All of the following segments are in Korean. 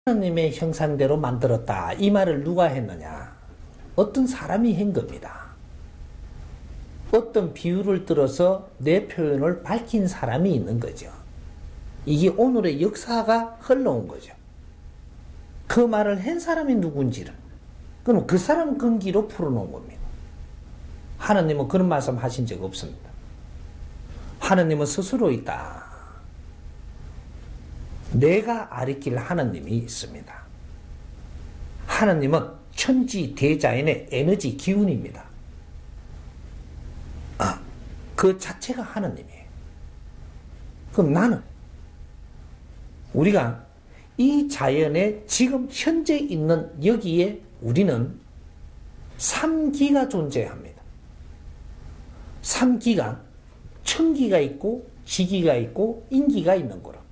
하나님의 형상대로 만들었다. 이 말을 누가 했느냐? 어떤 사람이 한 겁니다. 어떤 비유를 들어서 내 표현을 밝힌 사람이 있는 거죠. 이게 오늘의 역사가 흘러온 거죠. 그 말을 한 사람이 누군지를, 그럼 그 사람 근기로 풀어놓은 겁니다. 하나님은 그런 말씀 하신 적 없습니다. 하나님은 스스로 있다. 내가 가리킬 하나님이 있습니다. 하나님은 천지 대자연의 에너지 기운입니다. 그 자체가 하나님이에요. 그럼 나는, 우리가 이 자연에 지금 현재 있는 여기에 우리는 3기가 존재합니다. 3기가 천기가 있고 지기가 있고 인기가 있는 거라.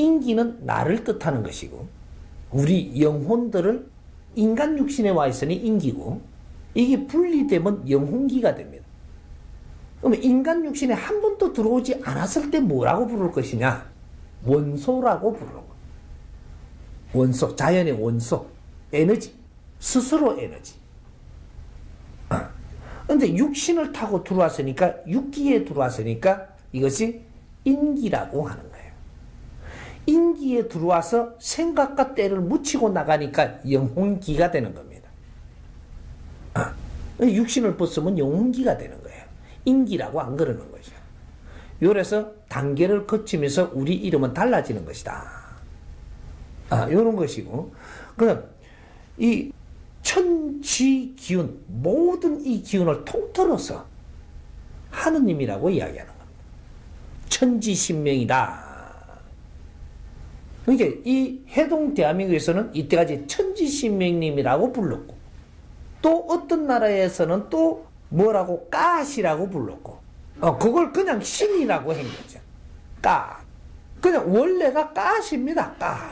인기는 나를 뜻하는 것이고, 우리 영혼들을 인간 육신에 와 있으니 인기고, 이게 분리되면 영혼기가 됩니다. 그러면 인간 육신에 한 번도 들어오지 않았을 때 뭐라고 부를 것이냐? 원소라고 부르는 거예요. 원소, 자연의 원소, 에너지, 스스로 에너지. 그런데 육신을 타고 들어왔으니까, 육기에 들어왔으니까 이것이 인기라고 하는 거예요. 인기에 들어와서 생각과 때를 묻히고 나가니까 영혼기가 되는 겁니다. 육신을 벗으면 영혼기가 되는 거예요. 인기라고 안 그러는 거죠. 요래서 단계를 거치면서 우리 이름은 달라지는 것이다. 요런 것이고, 그럼 이 천지 기운, 모든 이 기운을 통틀어서 하느님이라고 이야기하는 겁니다. 천지신명이다. 그러니까 이 해동 대한민국에서는 이때까지 천지신명님이라고 불렀고, 또 어떤 나라에서는 또 뭐라고 까시라고 불렀고, 그걸 그냥 신이라고 한 거죠. 까. 그냥 원래가 까시입니다. 까.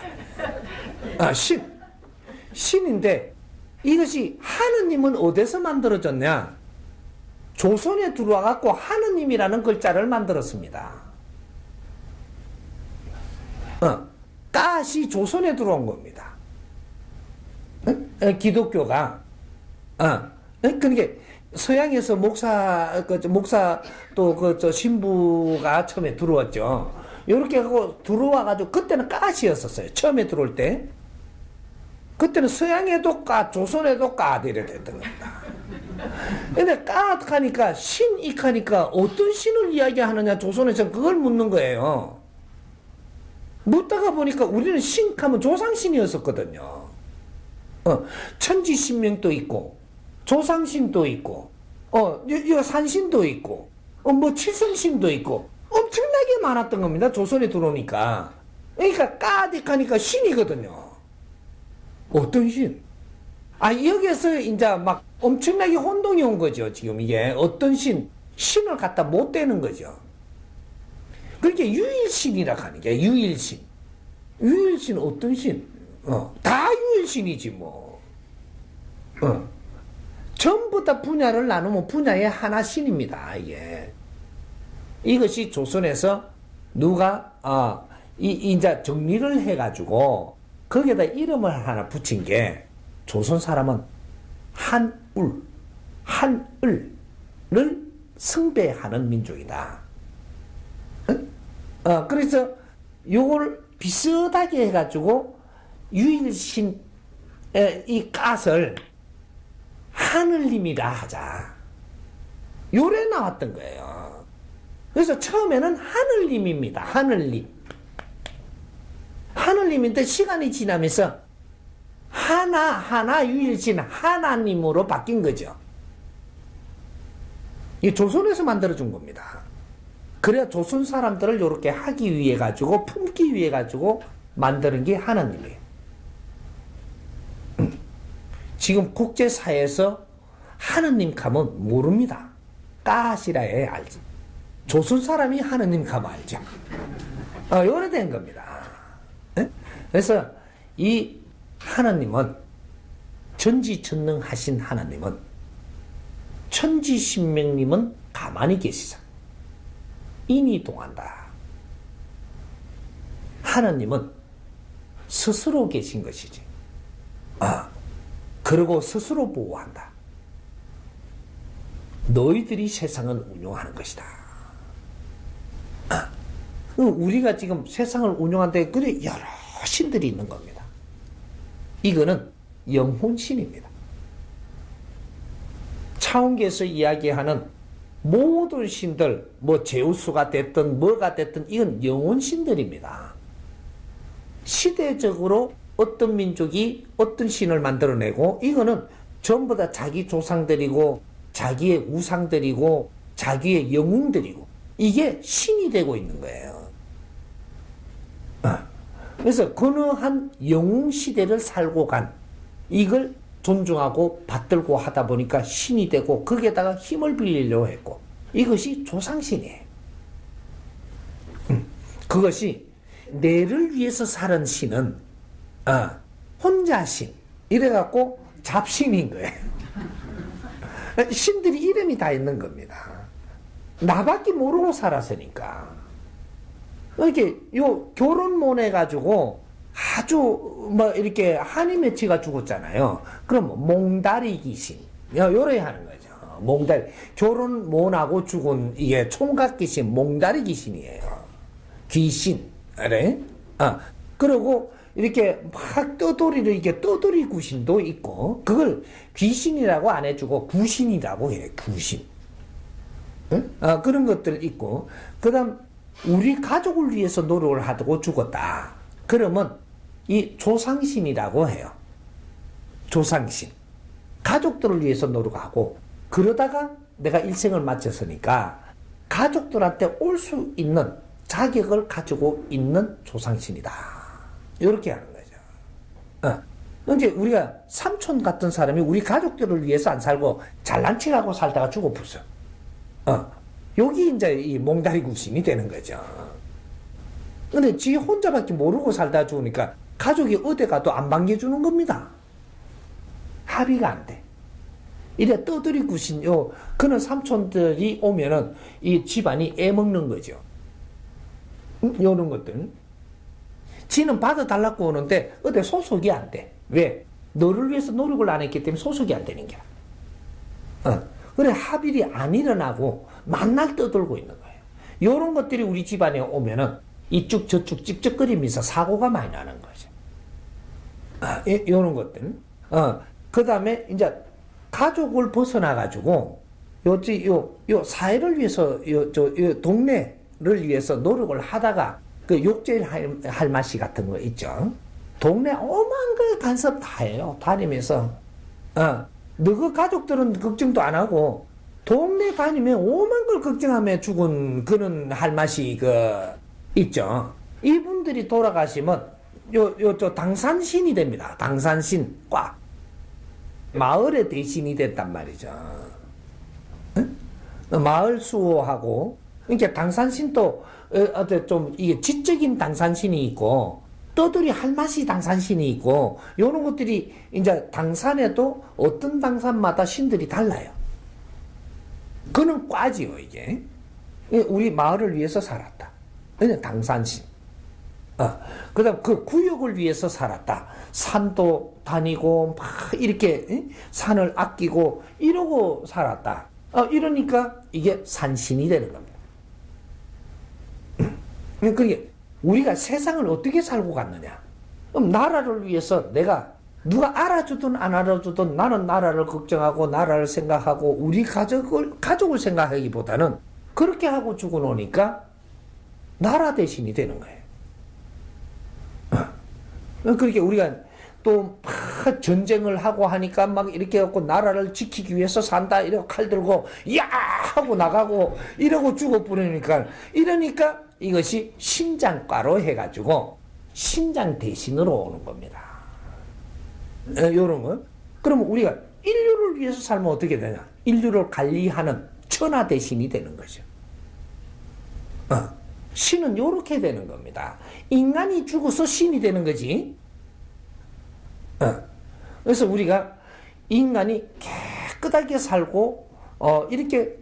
신인데 이것이 하느님은 어디서 만들어졌냐? 조선에 들어와 갖고 하느님이라는 글자를 만들었습니다. 까시 조선에 들어온 겁니다. 기독교가. 그러니까 서양에서 목사 또 신부가 처음에 들어왔죠. 이렇게 하고 들어와가지고 그때는 까시였었어요. 처음에 들어올 때. 그때는 서양에도 까, 조선에도 까 이래 됐던 겁니다. 근데 까 하니까 신익 하니까 어떤 신을 이야기하느냐 조선에서는 그걸 묻는 거예요. 묻다가 보니까 우리는 신하면 조상신이었었거든요. 천지신명도 있고 조상신도 있고 산신도 있고 뭐 칠성신도 있고 엄청나게 많았던 겁니다. 조선에 들어오니까. 그러니까 까딕하니까 신이거든요. 어떤 신? 여기에서 이제 막 엄청나게 혼동이 온 거죠. 지금 이게 어떤 신을 갖다 못 대는 거죠. 그렇게 유일신이라고 하는 게 유일신. 유일신 어떤 신? 다 유일신이지 뭐. 전부 다 분야를 나누면 분야의 하나 신입니다. 이게. 이것이 조선에서 누가 이제 정리를 해가지고 거기에다 이름을 하나 붙인 게, 조선 사람은 한을을 숭배하는 민족이다. 그래서 요걸 비슷하게 해가지고 유일신 이 갓을 하늘님이라 하자. 요래 나왔던 거예요. 그래서 처음에는 하늘님입니다. 하늘님. 하늘님인데 시간이 지나면서 하나 유일신 하나님으로 바뀐 거죠. 이 조선에서 만들어준 겁니다. 그래야 조선 사람들을 이렇게 하기 위해 가지고, 품기 위해 가지고 만드는 게 하나님이에요. 지금 국제사회에서 하느님 가면 모릅니다. 까시라에 알지. 조선 사람이 하느님 가면 알죠. 오래된 겁니다. 그래서 이 하나님은, 전지전능하신 하나님은, 천지신명님은 가만히 계시자. 인이 동한다. 하나님은 스스로 계신 것이지. 그리고 스스로 보호한다. 너희들이 세상을 운영하는 것이다. 우리가 지금 세상을 운영하는데 그래 여러 신들이 있는 겁니다. 이거는 영혼신입니다. 차원계에서 이야기하는 모든 신들, 뭐 제우스가 됐든 뭐가 됐든 이건 영혼신들입니다. 시대적으로 어떤 민족이 어떤 신을 만들어내고 이거는 전부 다 자기 조상들이고 자기의 우상들이고 자기의 영웅들이고 이게 신이 되고 있는 거예요. 그래서 근어한 영웅 시대를 살고 간 이걸 존중하고 받들고 하다 보니까 신이 되고 거기에다가 힘을 빌리려고 했고 이것이 조상신이에요. 그것이 내를 위해서 사는 신은 혼자신 이래갖고 잡신인 거예요. 신들이 이름이 다 있는 겁니다. 나밖에 모르고 살았으니까. 이렇게 요 결혼문 해가지고 아주 뭐 이렇게 한이 맺히가 죽었잖아요. 그럼 몽다리 귀신 요래 하는 거죠. 몽다리 결혼문하고 죽은 이게 총각 귀신 몽다리 귀신이에요. 귀신 그래? 그리고 이렇게 막 떠돌이를 이렇게 떠돌이 귀신도 있고 그걸 귀신이라고 안 해주고 구신이라고 해. 구신. 응? 그런 것들 있고 그다음 우리 가족을 위해서 노력을 하고 죽었다. 그러면 이 조상신이라고 해요. 조상신. 가족들을 위해서 노력하고 그러다가 내가 일생을 마쳤으니까 가족들한테 올 수 있는 자격을 가지고 있는 조상신이다. 이렇게 하는 거죠. 이제 우리가 삼촌 같은 사람이 우리 가족들을 위해서 안 살고 잘난 척하고 살다가 죽어버렸어. 여기 이제 이 몽다리 구신이 되는 거죠. 근데 지 혼자밖에 모르고 살다 죽으니까 가족이 어디 가도 안 반겨주는 겁니다. 합의가 안 돼. 이래 떠들이 구신, 그런 삼촌들이 오면은 이 집안이 애먹는 거죠. 요런 것들. 지는 받아달라고 오는데 어디 소속이 안 돼. 왜? 너를 위해서 노력을 안 했기 때문에 소속이 안 되는 거야. 그래 합일이 안 일어나고 만날 떠돌고 있는 거예요. 요런 것들이 우리 집안에 오면은 이쪽 저쪽 찝쩍거리면서 사고가 많이 나는 거죠. 요런 것들. 그 다음에 이제 가족을 벗어나가지고 요 사회를 위해서 요 동네를 위해서 노력을 하다가 그 욕제일 할마씨 같은 거 있죠. 동네 오만 걸 간섭 다 해요. 다니면서. 너그 가족들은 걱정도 안 하고 동네 다니면 오만 걸 걱정하며 죽은 그런 할맛이 있죠. 이분들이 돌아가시면 저 당산신이 됩니다. 당산신 꽉 마을의 대신이 됐단 말이죠. 응? 마을 수호하고 이렇게 당산신도 좀 이게 지적인 당산신이 있고 떠들이 할맛이 당산신이 있고 이런 것들이 이제 당산에도 어떤 당산마다 신들이 달라요. 그는 과지요 이게. 우리 마을을 위해서 살았다. 그냥 당산신. 그다음 그 구역을 위해서 살았다. 산도 다니고 막 이렇게 산을 아끼고 이러고 살았다. 이러니까 이게 산신이 되는 겁니다. 그게 우리가 세상을 어떻게 살고 갔느냐? 그럼 나라를 위해서 내가 누가 알아주든 안 알아주든 나는 나라를 걱정하고 나라를 생각하고 우리 가족을 생각하기보다는 그렇게 하고 죽어놓으니까 나라 대신이 되는 거예요. 그렇게 우리가 또 막 전쟁을 하고 하니까 막 이렇게 해갖고 나라를 지키기 위해서 산다 이러고 칼 들고 야 하고 나가고 이러고 죽어버리니까 이러니까 이것이 신장과로 해가지고 신장 대신으로 오는 겁니다. 요런 거. 그러면 우리가 인류를 위해서 살면 어떻게 되냐? 인류를 관리하는 천하 대신이 되는 거죠. 신은 요렇게 되는 겁니다. 인간이 죽어서 신이 되는 거지. 그래서 우리가 인간이 깨끗하게 살고 이렇게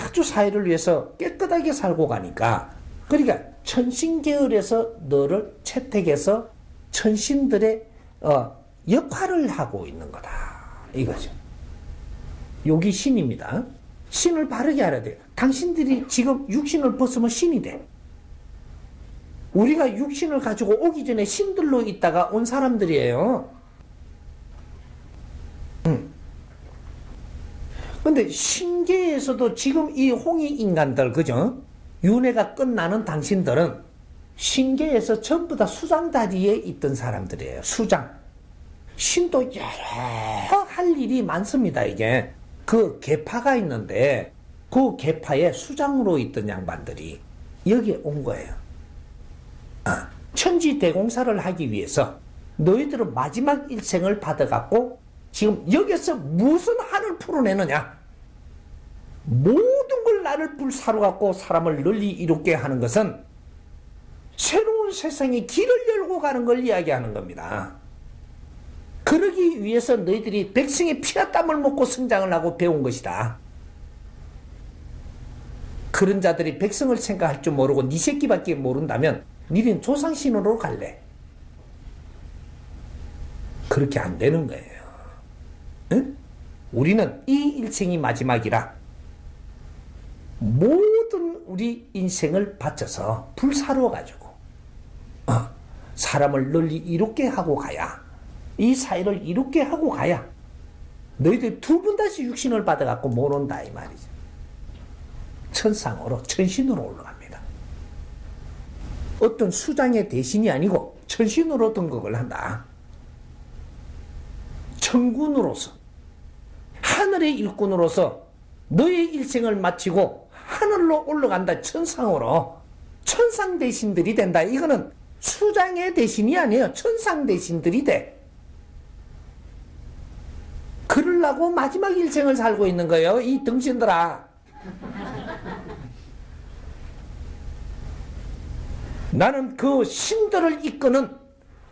아주 사회를 위해서 깨끗하게 살고 가니까 그러니까 천신계열에서 너를 채택해서 천신들의 역할을 하고 있는 거다. 이거죠. 여기 신입니다. 신을 바르게 알아야 돼요. 당신들이 지금 육신을 벗으면 신이 돼. 우리가 육신을 가지고 오기 전에 신들로 있다가 온 사람들이에요. 근데 신계에서도 지금 이 홍이 인간들, 그죠? 윤회가 끝나는 당신들은 신계에서 전부 다 수장다리에 있던 사람들이에요. 수장. 신도 여러 할 일이 많습니다, 이게. 그 계파가 있는데, 그 계파에 수장으로 있던 양반들이 여기에 온 거예요. 천지대공사를 하기 위해서 너희들은 마지막 일생을 받아갖고 지금 여기서 무슨 한을 풀어내느냐? 모든 걸 나를 불사로 갖고 사람을 널리 이롭게 하는 것은 새로운 세상에 길을 열고 가는 걸 이야기하는 겁니다. 그러기 위해서 너희들이 백성의 피와 땀을 먹고 성장을 하고 배운 것이다. 그런 자들이 백성을 생각할 줄 모르고 네 새끼밖에 모른다면 니는 조상신으로 갈래. 그렇게 안 되는 거예요. 응? 우리는 이 일생이 마지막이라 모든 우리 인생을 바쳐서 불사로 가지고 사람을 널리 이롭게 하고 가야, 이 사회를 이롭게 하고 가야 너희들 두 번 다시 육신을 받아갖고 못 온다 이 말이죠. 천상으로, 천신으로 올라갑니다. 어떤 수장의 대신이 아니고 천신으로 등극을 한다. 천군으로서, 하늘의 일꾼으로서 너의 일생을 마치고 하늘로 올라간다. 천상으로. 천상 대신들이 된다. 이거는 수장의 대신이 아니에요. 천상 대신들이 돼. 그러려고 마지막 일생을 살고 있는 거예요, 이 등신들아. 나는 그 신들을 이끄는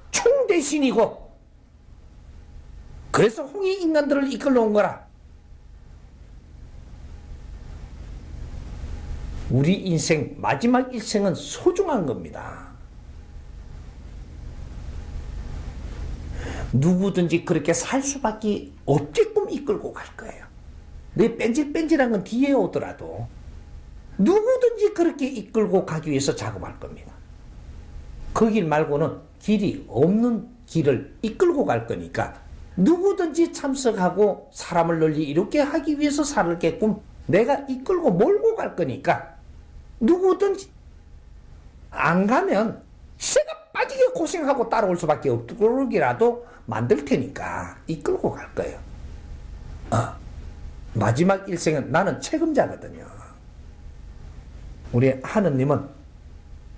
총대신이고, 그래서 홍이 인간들을 이끌러 온 거라. 우리 인생 마지막 일생은 소중한 겁니다. 누구든지 그렇게 살 수밖에 없게끔 이끌고 갈 거예요. 내 뺀질뺀질한 건 뒤에 오더라도 누구든지 그렇게 이끌고 가기 위해서 작업할 겁니다. 그 길 말고는 길이 없는 길을 이끌고 갈 거니까 누구든지 참석하고 사람을 널리 이롭게 하기 위해서 살게끔 내가 이끌고 몰고 갈 거니까 누구든지 안 가면 새가 빠지게 고생하고 따라올 수밖에 없도록이라도 만들 테니까 이끌고 갈 거예요. 마지막 일생은 나는 책임자거든요. 우리 하느님은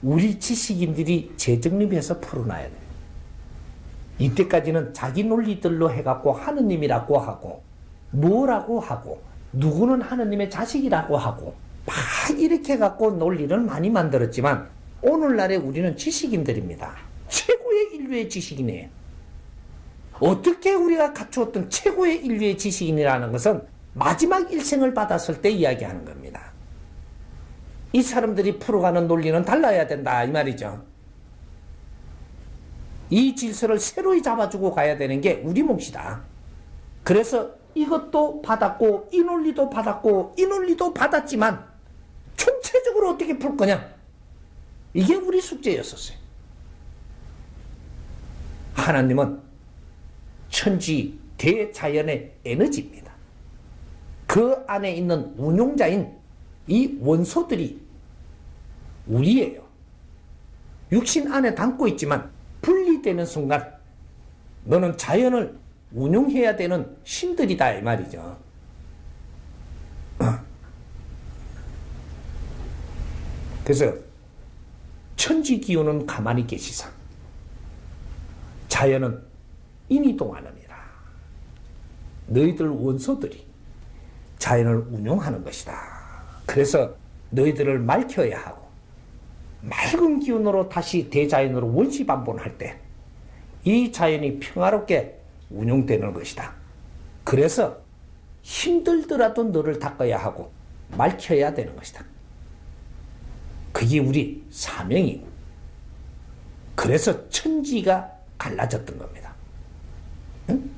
우리 지식인들이 재정립해서 풀어놔야 돼요. 이때까지는 자기 논리들로 해갖고 하느님이라고 하고 뭐라고 하고 누구는 하느님의 자식이라고 하고 막 이렇게 해갖고 논리를 많이 만들었지만 오늘날에 우리는 지식인들입니다. 최고의 인류의 지식인이에요. 어떻게 우리가 갖추었던 최고의 인류의 지식인이라는 것은 마지막 일생을 받았을 때 이야기하는 겁니다. 이 사람들이 풀어가는 논리는 달라야 된다 이 말이죠. 이 질서를 새로이 잡아주고 가야 되는 게 우리 몫이다. 그래서 이것도 받았고 이 논리도 받았고 이 논리도 받았지만 총체적으로 어떻게 풀 거냐? 이게 우리 숙제였었어요. 하나님은 천지 대자연의 에너지입니다. 그 안에 있는 운용자인 이 원소들이 우리예요. 육신 안에 담고 있지만 분리되는 순간 너는 자연을 운용해야 되는 신들이다 이 말이죠. 그래서 천지 기운은 가만히 계시사 자연은 인이동하느니라. 너희들 원소들이 자연을 운용하는 것이다. 그래서 너희들을 맑혀야 하고 맑은 기운으로 다시 대자연으로 원시반복할 때 이 자연이 평화롭게 운용되는 것이다. 그래서 힘들더라도 너를 닦아야 하고 맑혀야 되는 것이다. 그게 우리 사명이고, 그래서 천지가 갈라졌던 겁니다. 응?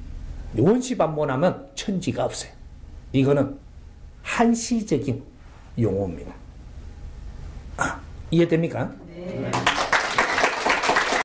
원시반본하면 천지가 없어요. 이거는 한시적인 용어입니다. 이해됩니까?